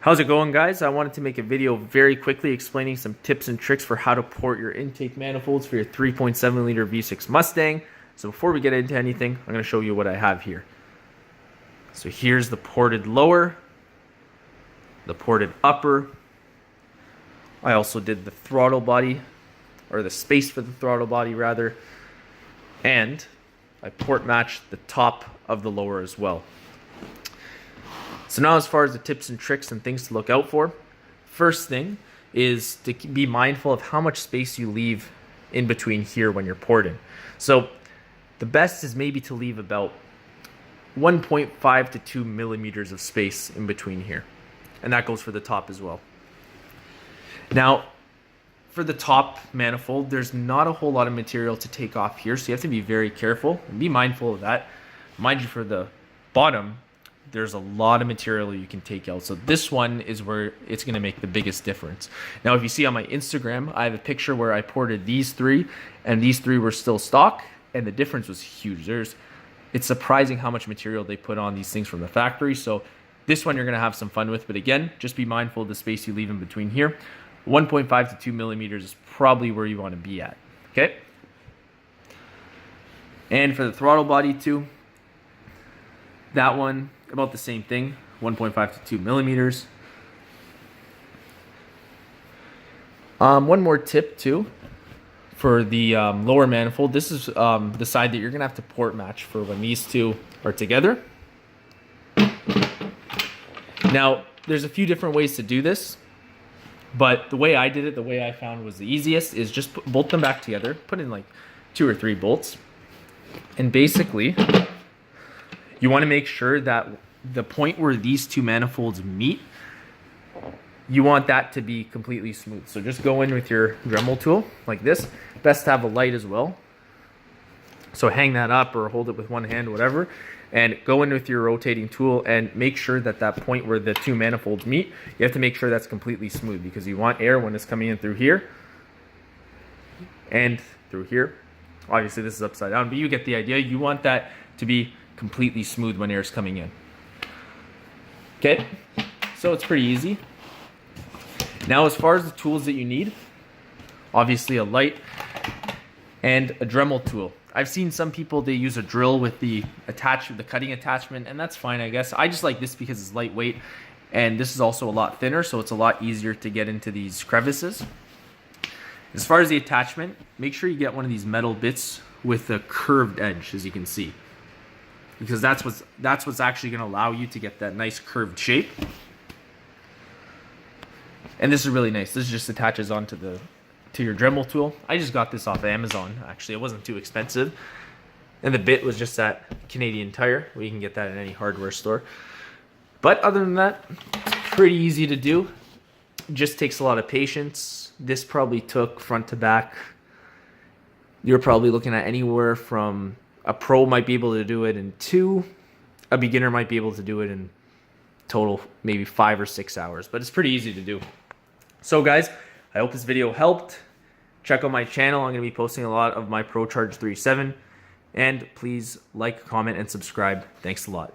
How's it going, guys? I wanted to make a video very quickly explaining some tips and tricks for how to port your intake manifolds for your 3.7 liter V6 Mustang. So before we get into anything, I'm going to show you what I have here. So here's the ported lower, the ported upper. I also did the throttle body, or the space for the throttle body rather, and I port matched the top of the lower as well. So now as far as the tips and tricks and things to look out for, first thing is to be mindful of how much space you leave in between here when you're porting. So the best is maybe to leave about 1.5 to 2 millimeters of space in between here. And that goes for the top as well. Now, for the top manifold, there's not a whole lot of material to take off here, so you have to be very careful and be mindful of that. Mind you, for the bottom, there's a lot of material you can take out. So this one is where it's going to make the biggest difference. Now, if you see on my Instagram, I have a picture where I ported these three, and these three were still stock, and the difference was huge. It's surprising how much material they put on these things from the factory. So this one you're going to have some fun with, but again, just be mindful of the space you leave in between here. 1.5 to 2 millimeters is probably where you want to be at, okay? And for the throttle body too, that one, about the same thing, 1.5 to 2 millimeters. One more tip too, for the lower manifold. This is the side that you're gonna have to port match for when these two are together. Now, there's a few different ways to do this, but the way I did it, the way I found was the easiest, is just bolt them back together, put in like 2 or 3 bolts, and basically, you want to make sure that the point where these two manifolds meet, you want that to be completely smooth. So just go in with your Dremel tool like this. Best to have a light as well. So hang that up or hold it with one hand, whatever, and go in with your rotating tool and make sure that that point where the two manifolds meet, you have to make sure that's completely smooth, because you want air when it's coming in through here and through here. Obviously this is upside down, but you get the idea. You want that to be completely smooth when air is coming in. Okay, so it's pretty easy. Now, as far as the tools that you need, obviously a light and a Dremel tool. I've seen some people, they use a drill with the cutting attachment, and that's fine, I guess. I just like this because it's lightweight, and this is also a lot thinner, so it's a lot easier to get into these crevices. As far as the attachment, make sure you get one of these metal bits with a curved edge, as you can see, because that's what's actually going to allow you to get that nice curved shape. And this is really nice. This just attaches onto your Dremel tool. I just got this off Amazon, actually. It wasn't too expensive. And the bit was just at Canadian Tire, where you can get that in any hardware store. But other than that, it's pretty easy to do. It just takes a lot of patience. This probably took front to back. You're probably looking at anywhere from a pro might be able to do it in 2. A beginner might be able to do it in total maybe 5 or 6 hours. But it's pretty easy to do. So guys, I hope this video helped. Check out my channel. I'm going to be posting a lot of my ProCharge 3.7. And please like, comment, and subscribe. Thanks a lot.